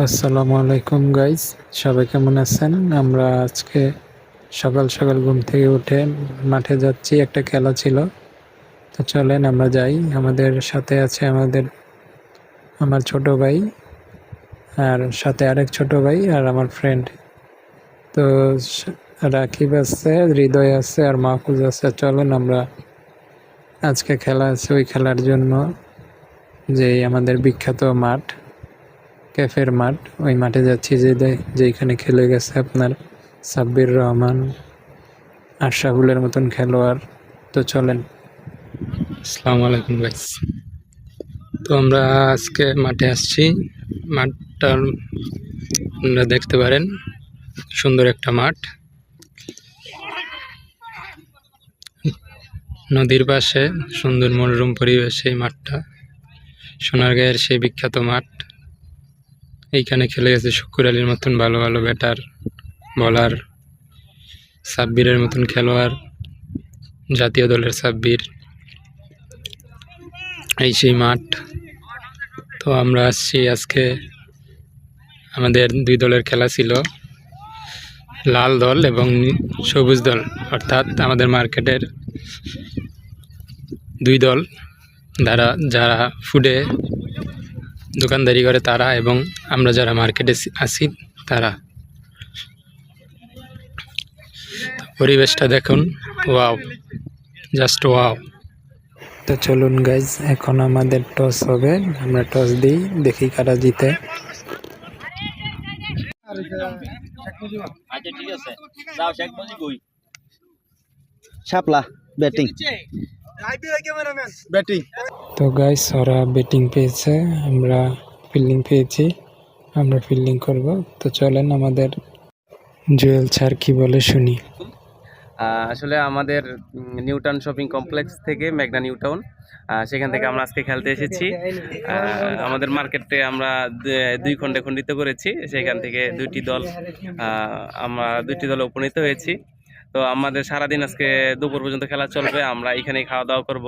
আসসালামু আলাইকুম গাইস, সবাই কেমন আছেন? আমরা আজকে সকাল সকাল ঘুম থেকে উঠে মাঠে যাচ্ছি। একটা খেলা ছিল, তো চলেন আমরা যাই। আমাদের সাথে আছে আমার ছোট ভাই, আর সাথে আরেক ছোট ভাই আর আমার ফ্রেন্ড। তো রাকিব আছে, হৃদয় আছে আর মাহফুজ আছে। চলেন আমরা, আজকে খেলা আছে ওই খেলার জন্য, যে আমাদের বিখ্যাত মাঠ, ক্যাফের মাঠ, ওই মাঠে যাচ্ছি যেখানে খেলে গেছে আপনার সাব্বির রহমান, আশরাফুলের মতন খেলোয়াড়। তো চলেন। আসসালামু আলাইকুম গাইস। তো আমরা আজকে মাঠে আসছি। মাঠটা আপনারা দেখতে পারেন, সুন্দর একটা মাঠ, নদীর পাশে সুন্দর মনোরম পরিবেশ। এই মাঠটা সোনারগাঁয়ের সেই বিখ্যাত মাঠ। এইখানে খেলে গেছে শুক্কুর আলীর মতন ভালো ভালো ব্যাটার, বলার, সাব্বিরের মতন খেলোয়াড়, জাতীয় দলের সাব্বির। এই সেই মাঠ। তো আমরা আসছি, আজকে আমাদের দুই দলের খেলা ছিল, লাল দল এবং সবুজ দল, অর্থাৎ আমাদের মার্কেটের দুই দল, যারা ফুডে দোকানদারি করে তারা, এবং আমরা যারা মার্কেটে আছি তারা। পরিবেশটা দেখুন, ওয়াও, জাস্ট ওয়াও। তো চলুন গাইজ, এখন আমাদের টস হবে। আমরা টস দিই, দেখি কারা জিতে। আচ্ছা ঠিক আছে, যাও শেখ মুজিব কই শাপলা ব্যাটিং ব্যাটিং। তো গাইজ, ওরা ব্যাটিং পেয়েছে, আমরা ফিল্ডিং পেয়েছি, আমরা ফিল্ডিং করব। তো চলেন, আমাদের জুয়েল স্যার কি বলে শুনি। আসলে আমাদের নিউটাউন শপিং কমপ্লেক্স থেকে মেঘনা নিউটাউন, সেখান থেকে আমরা আজকে খেলতে এসেছি। আমাদের মার্কেটে আমরা দুই খণ্ডে খণ্ডিত করেছি, সেখান থেকে আমরা দুইটি দলে উপনীত হয়েছি। তো আমাদের সারাদিন আজকে দুপুর পর্যন্ত খেলা চলবে। আমরা এখানেই খাওয়া দাওয়া করব,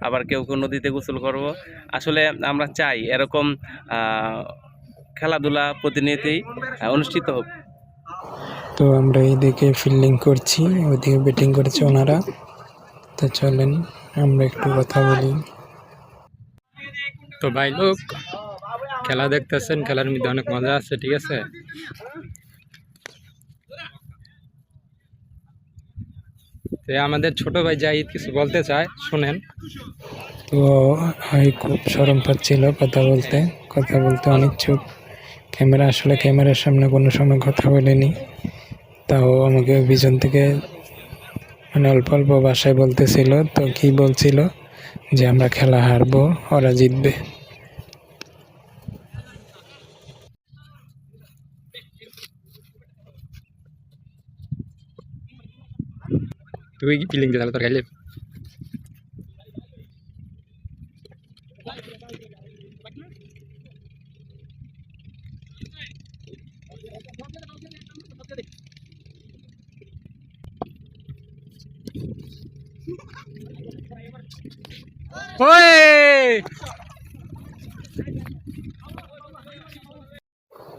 আবার কেউ কেউ নদীতে গোসল করব। আসলে আমরা চাই এরকম খেলাধুলা প্রতিনিয়তই অনুষ্ঠিত হোক। তো আমরা এইদিকে ফিল্ডিং করছি, ওইদিকে ব্যাটিং করছে ওনারা। তো চলেন আমরা একটু কথা বলি। তো ভাই লোক, খেলা দেখতেছেন, খেলার মধ্যে অনেক মজা আছে, ঠিক আছে। আমাদের ছোট ভাই জাহিদ কিছু বলতে চায়, শুনেন। তো ভাই খুব শরম পাচ্ছিল কথা বলতে অনিচ্ছুক। ক্যামেরার সামনে কোনো সময় কথা বলেনি, তাও আমাকে পিছন থেকে মানে অল্প অল্প ভাষায় বলতেছিল। তো কি বলছিল, যে আমরা খেলা হারবো, ওরা জিতবে। তুই কি ফিলিং দিতে তোর খাইলে?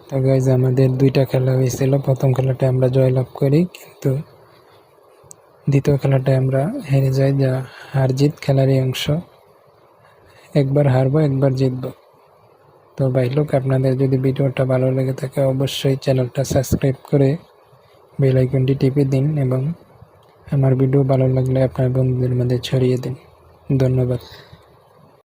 তো গাইজ, আমাদের দুইটা খেলা হয়েছিল। প্রথম খেলাটা আমরা জয়লাভ করি, কিন্তু দ্বিতীয় খেলাটায় আমরা হেরে যাই, যা হার জিত খেলারই অংশ। একবার হারবো, একবার জিতবো। তো ভাই লোক, আপনাদের যদি ভিডিওটা ভালো লেগে থাকে অবশ্যই চ্যানেলটা সাবস্ক্রাইব করে বেল আইকনটি টিপে দিন, এবং আমার ভিডিও ভালো লাগলে আপনার বন্ধুদের মধ্যে ছড়িয়ে দিন। ধন্যবাদ।